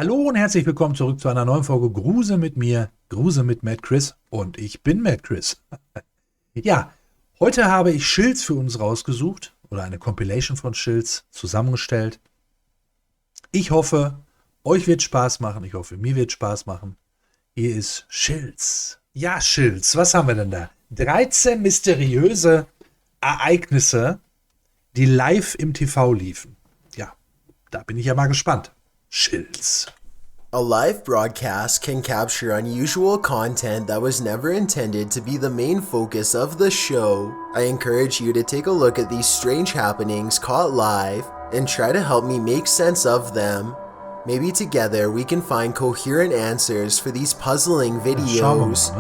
Hallo und herzlich willkommen zurück zu einer neuen Folge Grusel mit mir, Grusel mit MadCchris und ich bin MadCchris. Ja, heute habe ich Shills für uns rausgesucht oder eine Compilation von Shills zusammengestellt. Ich hoffe, euch wird Spaß machen, ich hoffe, mir wird Spaß machen. Hier ist Shills. Ja, Shills, was haben wir denn da? 13 mysteriöse Ereignisse, die live im TV liefen. Ja, da bin ich ja mal gespannt. Shills. A live broadcast can capture unusual content that was never intended to be the main focus of the show. I encourage you to take a look at these strange happenings caught live and try to help me make sense of them. Maybe together we can find coherent answers for these puzzling videos.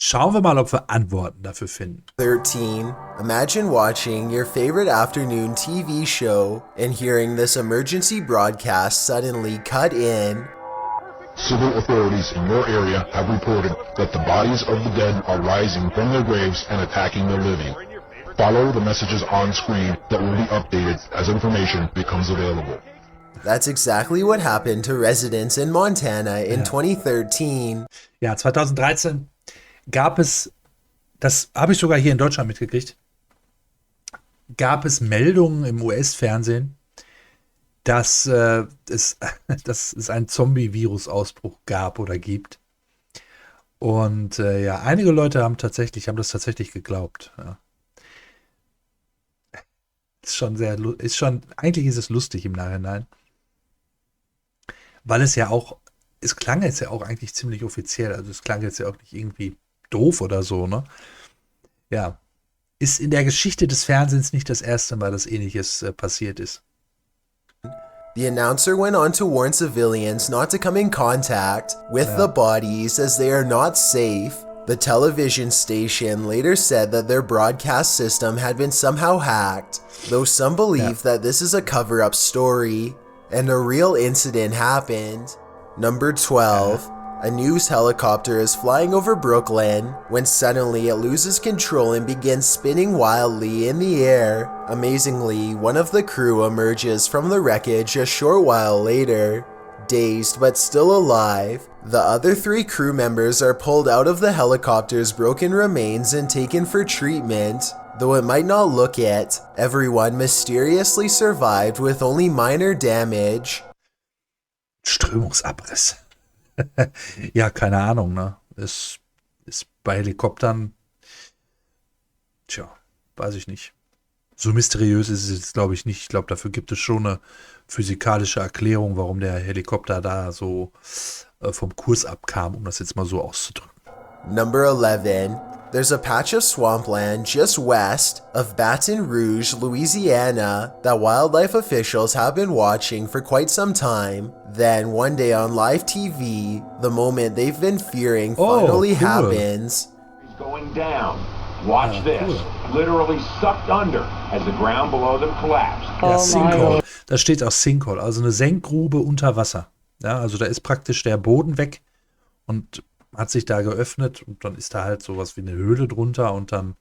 Schauen wir mal, ob wir Antworten dafür finden. 13. Imagine watching your favorite afternoon TV show and hearing this emergency broadcast suddenly cut in. Civil authorities in your area have reported that the bodies of the dead are rising from their graves and attacking the living. Follow the messages on screen that will be updated as information becomes available. That's exactly what happened to residents in Montana in 2013. Ja, 2013 gab es, das habe ich sogar hier in Deutschland mitgekriegt, gab es Meldungen im US-Fernsehen, dass es einen Zombie-Virus-Ausbruch gab oder gibt. Und ja, einige Leute haben das tatsächlich geglaubt. Ja. Eigentlich ist es lustig im Nachhinein. Weil es klang jetzt ja auch eigentlich ziemlich offiziell, also es klang jetzt ja auch nicht irgendwie doof oder so, ne? Ja, ist in der Geschichte des Fernsehens nicht das erste Mal, dass Ähnliches passiert ist. The announcer went on to warn civilians not to come in contact with the bodies as they are not safe. The television station later said that their broadcast system had been somehow hacked, though some believe that this is a cover-up story and a real incident happened. Number 12. A news helicopter is flying over Brooklyn when suddenly it loses control and begins spinning wildly in the air. Amazingly, one of the crew emerges from the wreckage a short while later. Dazed but still alive, the other 3 crew members are pulled out of the helicopter's broken remains and taken for treatment. Though it might not look it, everyone mysteriously survived with only minor damage. Strömungsabriss. Ja, keine Ahnung, ne? Ist bei Helikoptern, weiß ich nicht. So mysteriös ist es jetzt, glaube ich, nicht. Ich glaube, dafür gibt es schon eine physikalische Erklärung, warum der Helikopter da so vom Kurs abkam, um das jetzt mal so auszudrücken. Number 11. There's a patch of swampland just west of Baton Rouge, Louisiana, that wildlife officials have been watching for quite some time. Then, one day on live TV, the moment they've been fearing finally happens. He's going down. Watch this. Literally sucked under as the ground below them collapsed. Ja, Sinkhole. Da steht auch Sinkhole, also eine Senkgrube unter Wasser. Ja, also da ist praktisch der Boden weg und hat sich da geöffnet und dann ist da halt sowas wie eine Höhle drunter und dann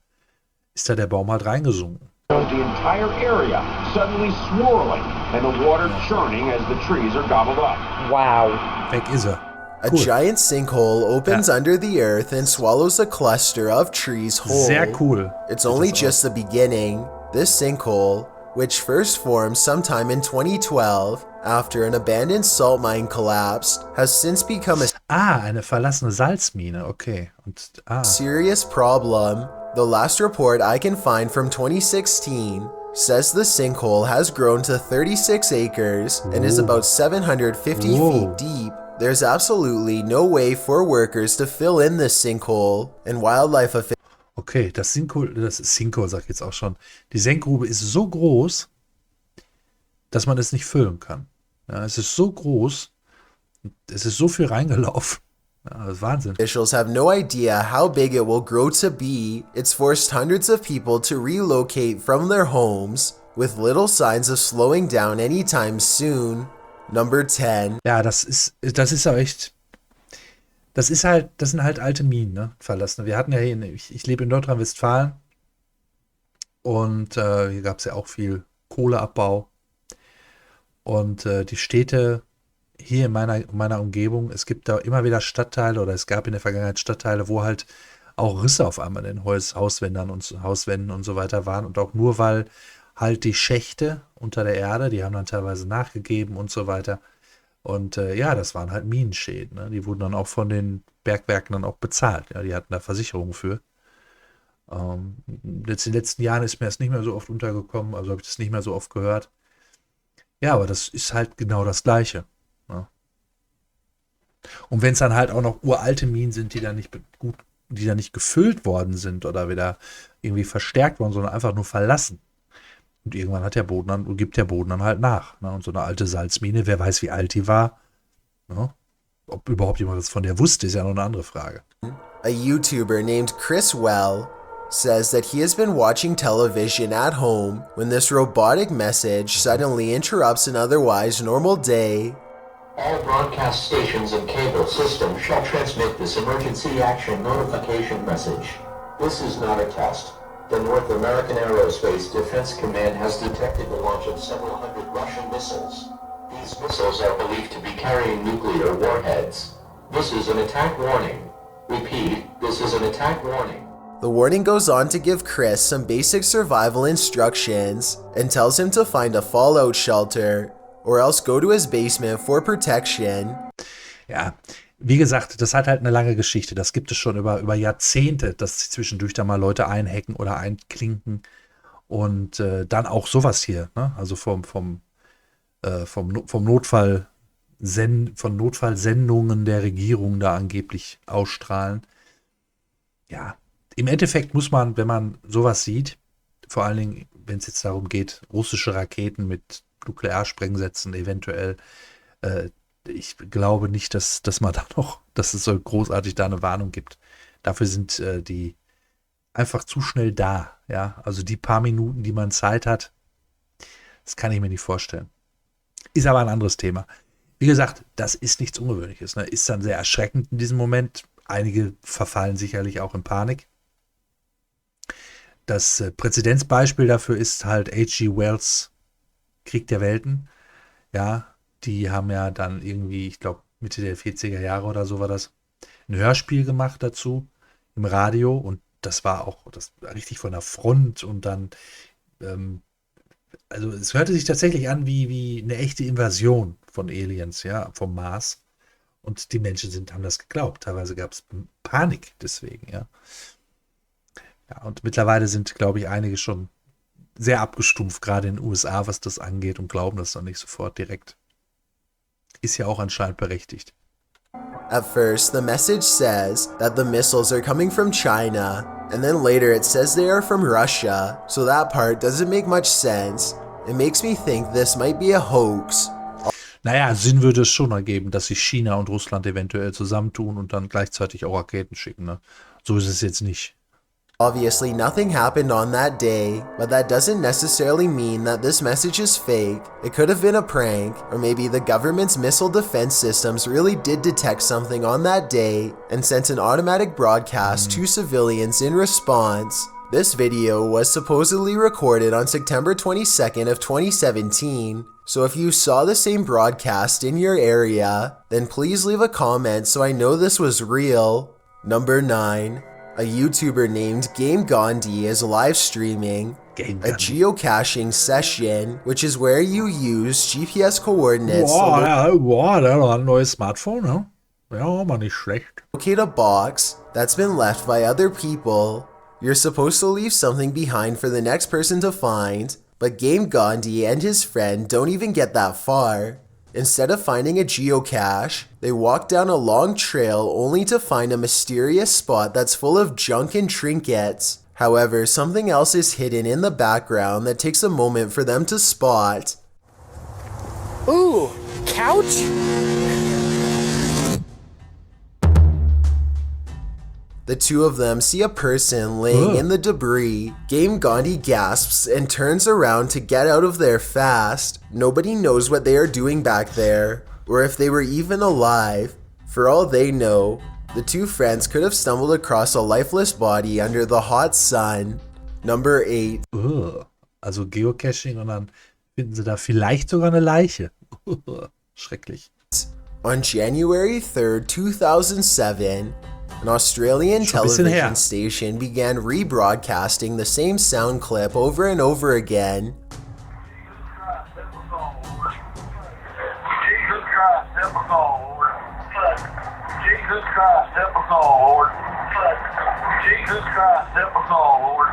ist da der Baum halt reingesunken. The entire area suddenly swirling and the water churning as the trees are gobbled up. Wow. Weg ist er. A giant sinkhole opens under the earth and swallows a cluster of trees whole. Sehr cool. It's only just the beginning. This sinkhole, which first formed sometime in 2012 after an abandoned salt mine collapsed, has since become a eine verlassene Salzmine, okay. serious problem. The last report I can find from 2016 says the sinkhole has grown to 36 acres and is about 750 feet deep. There's absolutely no way for workers to fill in this sinkhole, and wildlife officials. Okay, das Sinkhole sag ich jetzt auch schon. Die Senkgrube ist so groß, dass man es nicht füllen kann. Ja, es ist so groß, es ist so viel reingelaufen. Ja, das ist Wahnsinn. Officials have no idea how big it will grow to be. It's forced hundreds of people to relocate from their homes, with little signs of slowing down anytime soon. Number 10. Ja, das ist auch echt. Das sind halt alte Minen, ne? Verlassene. Wir hatten ja hier, ich lebe in Nordrhein-Westfalen und hier gab es ja auch viel Kohleabbau. Und die Städte hier in meiner Umgebung, es gibt da immer wieder Stadtteile oder es gab in der Vergangenheit Stadtteile, wo halt auch Risse auf einmal in den Hauswänden und so weiter waren. Und auch nur, weil halt die Schächte unter der Erde, die haben dann teilweise nachgegeben und so weiter. Und ja, das waren halt Minenschäden. Ne? Die wurden dann auch von den Bergwerken dann auch bezahlt. Ja, die hatten da Versicherungen für. Jetzt in den letzten Jahren ist mir das nicht mehr so oft untergekommen, also habe ich das nicht mehr so oft gehört. Ja, aber das ist halt genau das Gleiche. Ne? Und wenn es dann halt auch noch uralte Minen sind, die dann nicht gefüllt worden sind oder wieder irgendwie verstärkt worden, sondern einfach nur verlassen. Und irgendwann gibt der Boden dann halt nach. Ne? Und so eine alte Salzmine, wer weiß, wie alt die war. Ne? Ob überhaupt jemand was von der wusste, ist ja noch eine andere Frage. A YouTuber named Chris says that he has been watching television at home when this robotic message suddenly interrupts an otherwise normal day. All broadcast stations and cable systems shall transmit this emergency action notification message. This is not a test. The North American Aerospace Defense Command has detected the launch of several hundred Russian missiles. These missiles are believed to be carrying nuclear warheads. This is an attack warning. Repeat, this is an attack warning. The warning goes on to give Chris some basic survival instructions and tells him to find a fallout shelter or else go to his basement for protection. Ja, wie gesagt, das hat halt eine lange Geschichte. Das gibt es schon über Jahrzehnte, dass sich zwischendurch da mal Leute einhacken oder einklinken. Und dann auch sowas hier, ne? Also vom Notfall, von Notfallsendungen der Regierung da angeblich ausstrahlen. Ja, im Endeffekt muss man, wenn man sowas sieht, vor allen Dingen, wenn es jetzt darum geht, russische Raketen mit Nuklearsprengsätzen eventuell, ich glaube nicht, dass es so großartig da eine Warnung gibt. Dafür sind die einfach zu schnell da. Ja, also die paar Minuten, die man Zeit hat, das kann ich mir nicht vorstellen. Ist aber ein anderes Thema. Wie gesagt, das ist nichts Ungewöhnliches. Ne? Ist dann sehr erschreckend in diesem Moment. Einige verfallen sicherlich auch in Panik. Das Präzedenzbeispiel dafür ist halt H.G. Wells' Krieg der Welten. Ja, die haben ja dann irgendwie, ich glaube Mitte der 40er Jahre oder so war das, ein Hörspiel gemacht dazu im Radio und das war richtig von der Front und dann, also es hörte sich tatsächlich an wie eine echte Invasion von Aliens, ja, vom Mars. Und die Menschen haben das geglaubt. Teilweise gab es Panik deswegen, ja. Ja, und mittlerweile sind, glaube ich, einige schon sehr abgestumpft, gerade in den USA, was das angeht und glauben das dann nicht sofort direkt. Ist ja auch anscheinend berechtigt. At first, the message says that the missiles are coming from China, and then later it says they are from Russia, so that part doesn't make much sense. It makes me think this might be a hoax. Naja, Sinn würde es schon ergeben, dass sich China und Russland eventuell zusammentun und dann gleichzeitig auch Raketen schicken. Ne? So ist es jetzt nicht. Obviously, nothing happened on that day, but that doesn't necessarily mean that this message is fake. It could have been a prank, or maybe the government's missile defense systems really did detect something on that day and sent an automatic broadcast to civilians in response. This video was supposedly recorded on September 22nd of 2017, so if you saw the same broadcast in your area, then please leave a comment so I know this was real. Number 9. A YouTuber named Game Gandhi is live streaming a geocaching session, which is where you use GPS coordinates Boah, der hat ein neues Smartphone, ne? Ja, aber nicht schlecht. locate a box that's been left by other people. You're supposed to leave something behind for the next person to find, but Game Gandhi and his friend don't even get that far. Instead of finding a geocache, they walk down a long trail only to find a mysterious spot that's full of junk and trinkets. However, something else is hidden in the background that takes a moment for them to spot. Ooh, couch? The two of them see a person laying in the debris. Game Gandhi gasps and turns around to get out of there fast. Nobody knows what they are doing back there, or if they were even alive. For all they know, the two friends could have stumbled across a lifeless body under the hot sun. Number 8. Also Geocaching und dann finden sie da vielleicht sogar eine Leiche. Schrecklich. On January 3rd, 2007, an Australian television station began rebroadcasting the same sound clip over and over again. Jesus Christ, help us all, Lord. Jesus Christ, help us all, Lord. Jesus Christ, help us all, Lord.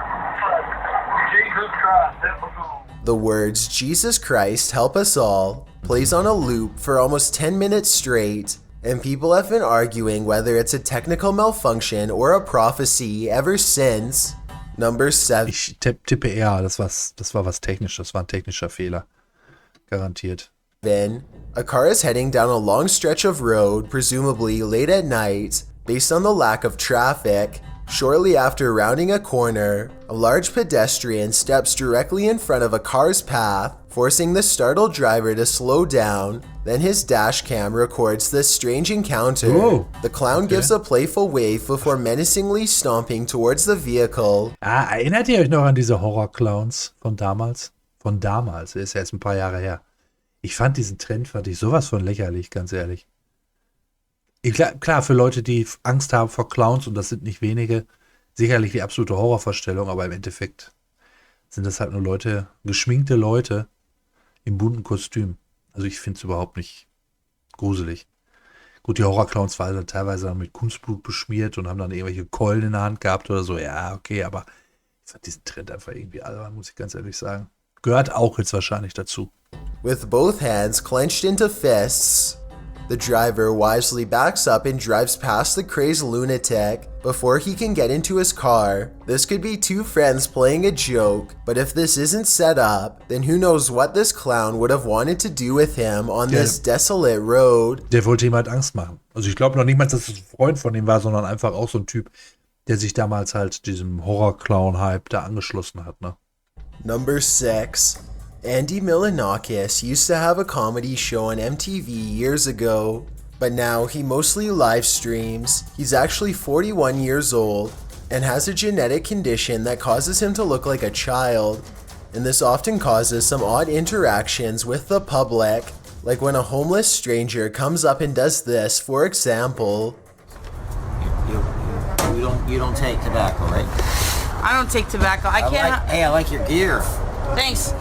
Jesus Christ, help us all. The words, Jesus Christ, help us all, plays on a loop for almost 10 minutes straight, and people have been arguing whether it's a technical malfunction or a prophecy ever since. Number 7. Ich tippe eher, das war was Technisches, das war ein technischer Fehler. Garantiert. A car is heading down a long stretch of road, presumably late at night, based on the lack of traffic. Shortly after rounding a corner, a large pedestrian steps directly in front of a car's path, forcing the startled driver to slow down. Then his dash cam records this strange encounter. Oh, the clown gives a playful wave before menacingly stomping towards the vehicle. Erinnert ihr euch noch an diese Horror-Clowns von damals? Von damals, ist ja jetzt ein paar Jahre her. Ich fand diesen Trend, sowas von lächerlich, ganz ehrlich. Klar, für Leute, die Angst haben vor Clowns, und das sind nicht wenige, sicherlich die absolute Horrorvorstellung, aber im Endeffekt sind das halt nur Leute, geschminkte Leute im bunten Kostüm. Also ich finde es überhaupt nicht gruselig. Gut, die Horrorclowns waren dann teilweise mit Kunstblut beschmiert und haben dann irgendwelche Keulen in der Hand gehabt oder so. Ja, okay, aber ich fand diesen Trend einfach irgendwie albern, muss ich ganz ehrlich sagen. Gehört auch jetzt wahrscheinlich dazu. With both hands clenched into fists, the driver wisely backs up and drives past the crazed lunatic before he can get into his car. This could be two friends playing a joke, but if this isn't set up, then who knows what this clown would have wanted to do with him on this desolate road. Der wollte ihm halt Angst machen. Also ich glaube noch nicht mal, dass es ein Freund von ihm war, sondern einfach auch so ein Typ, der sich damals halt diesem Horror-Clown-Hype da angeschlossen hat, ne? Number 6. Andy Milonakis used to have a comedy show on MTV years ago, but now he mostly live streams. He's actually 41 years old and has a genetic condition that causes him to look like a child, and this often causes some odd interactions with the public, like when a homeless stranger comes up and does this, for example. You don't take tobacco, right? I don't take tobacco. I can't. I like your gear. Thanks.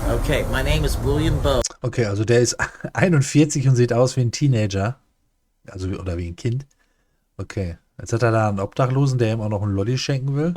Okay, my name is William Bowe. Okay, also der ist 41 und sieht aus wie ein Teenager. Also oder wie ein Kind. Okay, jetzt hat er da einen Obdachlosen, der ihm auch noch einen Lolli schenken will.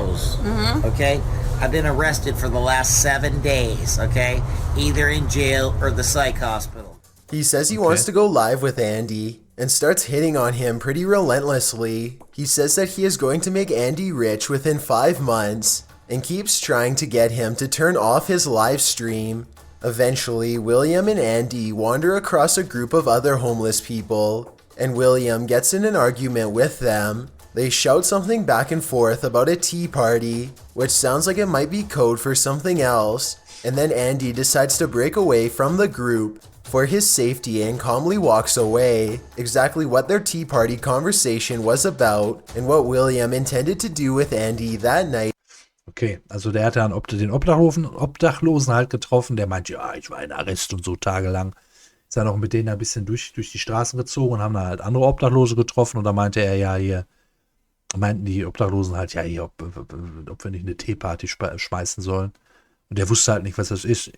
Okay, I've been arrested for the last 7 days, okay? Either in jail or the psych hospital. He says he wants to go live with Andy and starts hitting on him pretty relentlessly. He says that he is going to make Andy rich within 5 months and keeps trying to get him to turn off his live stream. Eventually, William and Andy wander across a group of other homeless people, and William gets in an argument with them. They shout something back and forth about a tea party, which sounds like it might be code for something else, and then Andy decides to break away from the group for his safety and calmly walks away. Exactly what their tea party conversation was about and what William intended to do with Andy that night. Okay, also der hat dann den Obdachlosen halt getroffen, der meint, ja, ich war in Arrest und so tagelang. Ist dann auch mit denen ein bisschen durch die Straßen gezogen und haben dann halt andere Obdachlose getroffen und da meinte er, ja, hier, meinten die Obdachlosen halt, ja, hier, ob wir nicht eine Teeparty schmeißen sollen. Und der wusste halt nicht, was das ist.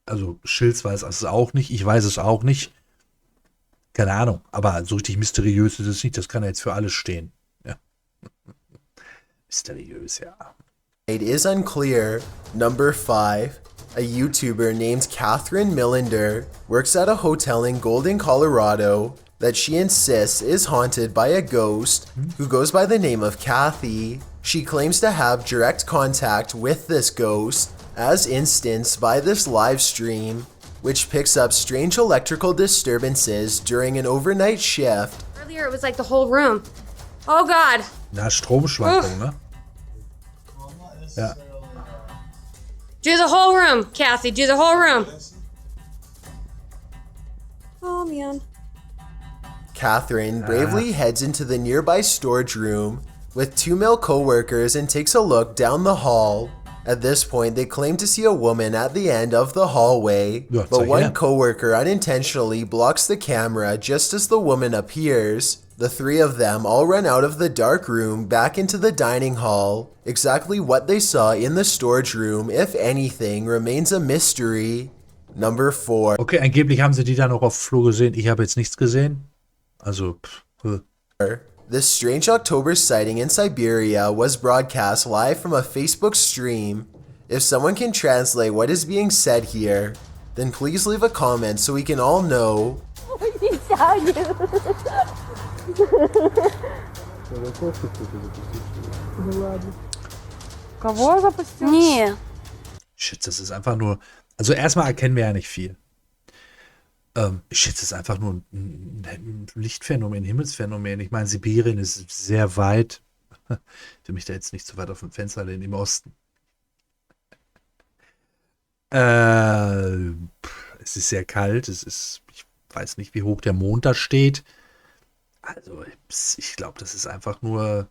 Also Schilz weiß es auch nicht, ich weiß es auch nicht. Keine Ahnung, aber so richtig mysteriös ist es nicht, das kann ja jetzt für alles stehen. Ja. Mysteriös, ja. It is unclear. Number 5. A YouTuber named Catherine Millender works at a hotel in Golden, Colorado that she insists is haunted by a ghost who goes by the name of Kathy. She claims to have direct contact with this ghost, as instanced by this live stream, which picks up strange electrical disturbances during an overnight shift. Earlier it was like the whole room. Oh God. Na, Stromschwankung, ne? Ja. Do the whole room, Kathy. Do the whole room. Oh man. Catherine bravely heads into the nearby storage room with 2 male co-workers and takes a look down the hall. At this point, they claim to see a woman at the end of the hallway, Ja, but zeig one her. coworker unintentionally blocks the camera just as the woman appears. The three of them all run out of the dark room back into the dining hall. Exactly what they saw in the storage room, if anything, remains a mystery. Number 4. Okay, angeblich haben sie die dann auch auf Flur gesehen. Ich habe jetzt nichts gesehen. Also, This strange October sighting in Siberia was broadcast live from a Facebook stream. If someone can translate what is being said here, then please leave a comment so we can all know. Не. shit, das ist einfach nur. Also, erstmal erkennen wir ja nicht viel. Ich schätze, es ist einfach nur ein Lichtphänomen, ein Himmelsphänomen. Ich meine, Sibirien ist sehr weit. Ich will mich da jetzt nicht zu weit auf dem Fenster lehnen, im Osten. Es ist sehr kalt. Ich weiß nicht, wie hoch der Mond da steht. Also, ich glaube, das ist einfach nur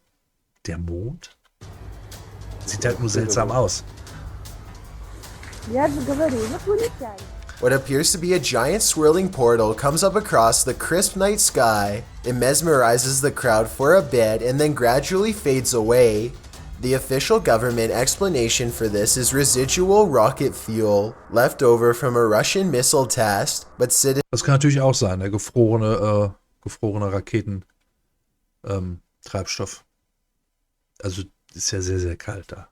der Mond. Sieht halt nur seltsam aus. What appears to be a giant swirling portal comes up across the crisp night sky. It mesmerizes the crowd for a bit and then gradually fades away. The official government explanation for this is residual rocket fuel left over from a Russian missile test, but Das kann natürlich auch sein, der gefrorene Raketen Treibstoff. Also ist ja sehr, sehr kalt da.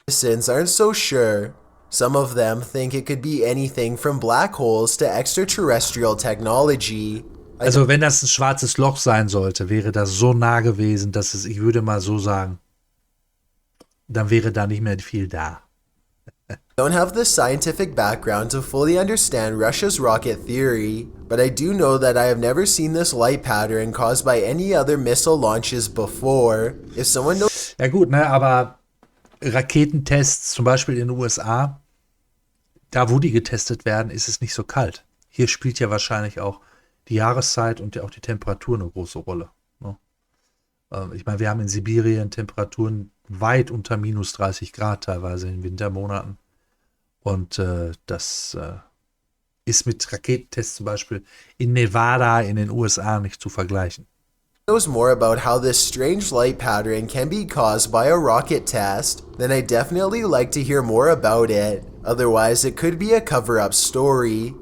citizens aren't so sure. Some of them think it could be anything from black holes to extraterrestrial technology. Also wenn das ein schwarzes Loch sein sollte, wäre das so nah gewesen, dass es, ich würde mal so sagen, dann wäre da nicht mehr viel da. Don't have the scientific background to fully understand Russia's rocket theory, but I do know that I have never seen this light pattern caused by any other missile launches before. If someone knows... Ja gut, ne, aber Raketentests, zum Beispiel in den USA, da wo die getestet werden, ist es nicht so kalt. Hier spielt ja wahrscheinlich auch die Jahreszeit und ja auch die Temperatur eine große Rolle. Ne? Ich meine, wir haben in Sibirien Temperaturen weit unter minus 30 Grad teilweise in Wintermonaten. Und das ist mit Raketentests zum Beispiel in Nevada in den USA nicht zu vergleichen. knows more about how this strange light pattern can be caused by a rocket test, then I'd definitely like to hear more about it. Otherwise, it could be a cover-up story.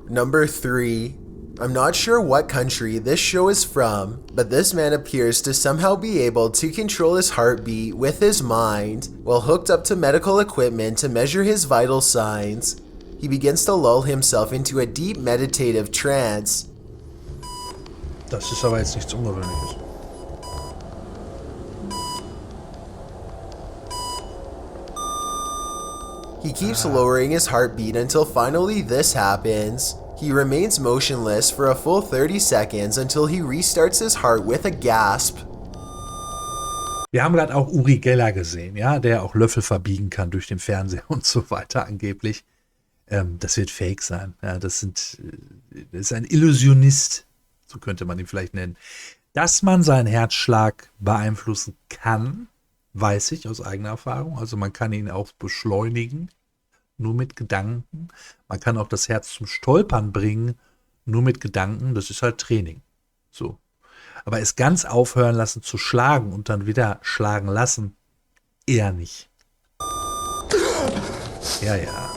Number 3. I'm not sure what country this show is from, but this man appears to somehow be able to control his heartbeat with his mind while hooked up to medical equipment to measure his vital signs. He begins to lull himself into a deep meditative trance. Das ist aber jetzt nichts Ungewöhnliches. He keeps lowering his heartbeat until finally this happens. He remains motionless for a full 30 seconds until he restarts his heart with a gasp. Wir haben gerade auch Uri Geller gesehen, ja, der auch Löffel verbiegen kann durch den Fernseher und so weiter angeblich. Das wird Fake sein. Ja, das ist ein Illusionist, so könnte man ihn vielleicht nennen. Dass man seinen Herzschlag beeinflussen kann, weiß ich aus eigener Erfahrung. Also man kann ihn auch beschleunigen, nur mit Gedanken. Man kann auch das Herz zum Stolpern bringen, nur mit Gedanken. Das ist halt Training. So. Aber es ganz aufhören lassen zu schlagen und dann wieder schlagen lassen, eher nicht. Ja, ja.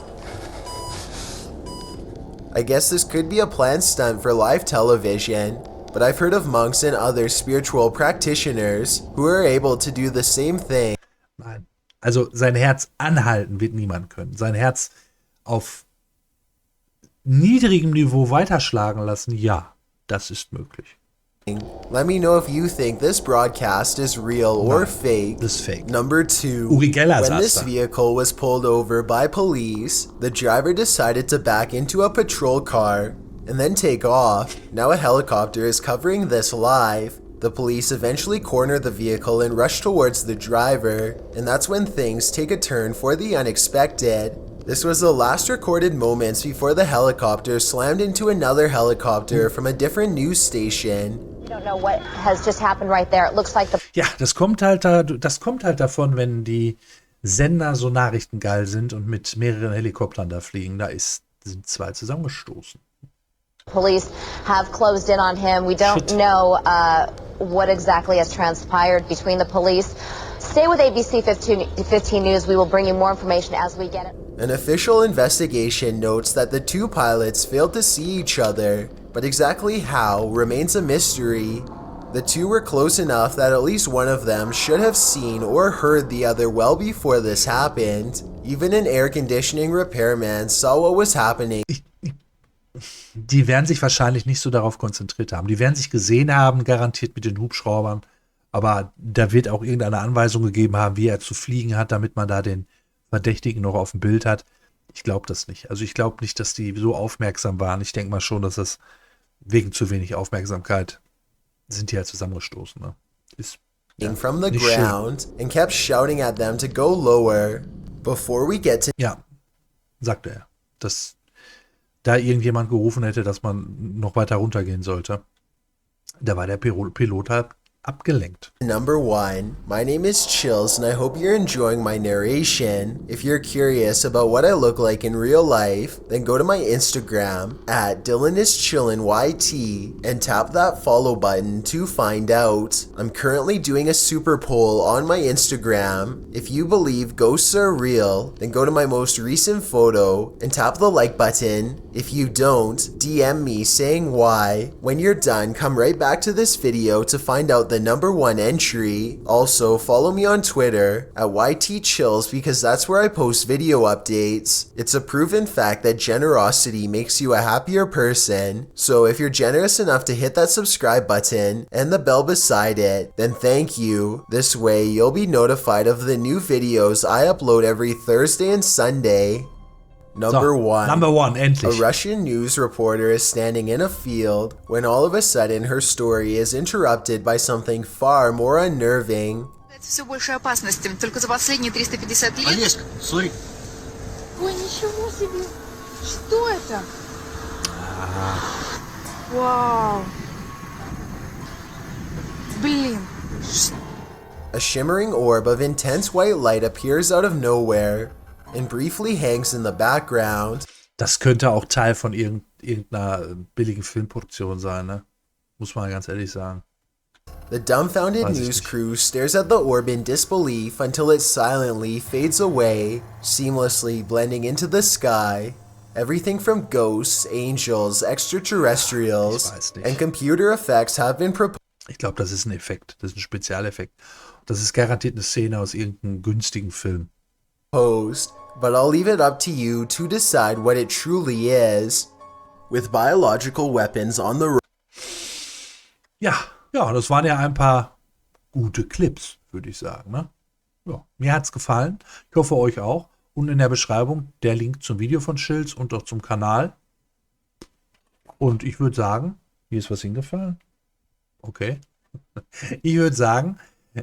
I guess this could be a planned stunt for live television, but I've heard of monks and other spiritual practitioners who are able to do the same thing. Nein. Also sein Herz anhalten wird niemand können. Sein Herz auf niedrigem Niveau weiterschlagen lassen, ja, das ist möglich. Let me know if you think this broadcast is real or fake. This is fake. Number 2. Uri Geller When saß this da. vehicle was pulled over by police, the driver decided to back into a patrol car and then take off. Now a helicopter is covering this live. The police eventually corner the vehicle and rush towards the driver, and that's when things take a turn for the unexpected. This was the last recorded moments before the helicopter slammed into another helicopter from a different news station. We don't know what has just happened right there. It looks like the Ja, das kommt halt davon, wenn die Sender so nachrichtengeil sind und mit mehreren Helikoptern da fliegen. Sind 2 zusammengestoßen. Police have closed in on him. We don't know what exactly has transpired between the police. Stay with ABC 15 News. We will bring you more information as we get it. An official investigation notes that the 2 pilots failed to see each other, but exactly how remains a mystery. The 2 were close enough that at least one of them should have seen or heard the other well before this happened. Even an air conditioning repairman saw what was happening. Die werden sich wahrscheinlich nicht so darauf konzentriert haben. Die werden sich gesehen haben, garantiert mit den Hubschraubern. Aber da wird auch irgendeine Anweisung gegeben haben, wie er zu fliegen hat, damit man da den Verdächtigen noch auf dem Bild hat. Ich glaube das nicht. Also ich glaube nicht, dass die so aufmerksam waren. Ich denke mal schon, dass das wegen zu wenig Aufmerksamkeit sind die halt zusammengestoßen. Ne? Ist from the ground and kept shouting at them to go lower before we get to. Ja, sagte er, dass da irgendjemand gerufen hätte, dass man noch weiter runtergehen sollte. Da war der Pilot halt abgelenkt. Number 1, my name is Chills and I hope you're enjoying my narration. If you're curious about what I look like in real life, then go to my Instagram at DylanIsChillinYT and tap that follow button to find out. I'm currently doing a super poll on my Instagram. If you believe ghosts are real, then go to my most recent photo and tap the like button. If you don't, DM me saying why. When you're done, come right back to this video to find out the number 1 entry. Also, follow me on Twitter at YTChills because that's where I post video updates. It's a proven fact that generosity makes you a happier person. So if you're generous enough to hit that subscribe button and the bell beside it, then thank you. This way, you'll be notified of the new videos I upload every Thursday and Sunday. Number 1, endlich. A Russian news reporter is standing in a field when all of a sudden her story is interrupted by something far more unnerving. Все больше опасности. Только за последние 350 лет... Олежка, смотри. Ой, ничего себе. Что это? Вау. Блин. A shimmering orb of intense white light appears out of nowhere and briefly hangs in the background. Das könnte auch Teil von irgendeiner billigen Filmproduktion sein, ne? Muss man ganz ehrlich sagen. The dumbfounded news crew stares at the orb in disbelief until it silently fades away, seamlessly blending into the sky. Everything from ghosts, angels, extraterrestrials, and computer effects have been proposed. Ich glaube, das ist ein Effekt. Das ist ein Spezialeffekt. Das ist garantiert eine Szene aus irgendeinem günstigen Film. But I'll leave it up to you to decide what it truly is. With biological weapons on the road. Ja, das waren ja ein paar gute Clips, würde ich sagen. Ne? Ja, mir hat's gefallen. Ich hoffe, euch auch. Und in der Beschreibung der Link zum Video von Schilz und auch zum Kanal. Und ich würde sagen, hier ist was hingefallen. Okay. Ich würde sagen,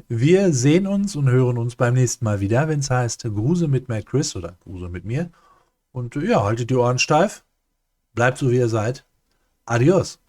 wir sehen uns und hören uns beim nächsten Mal wieder, wenn es heißt Grusel mit MadChris oder Grusel mit mir. Und ja, haltet die Ohren steif. Bleibt so, wie ihr seid. Adios.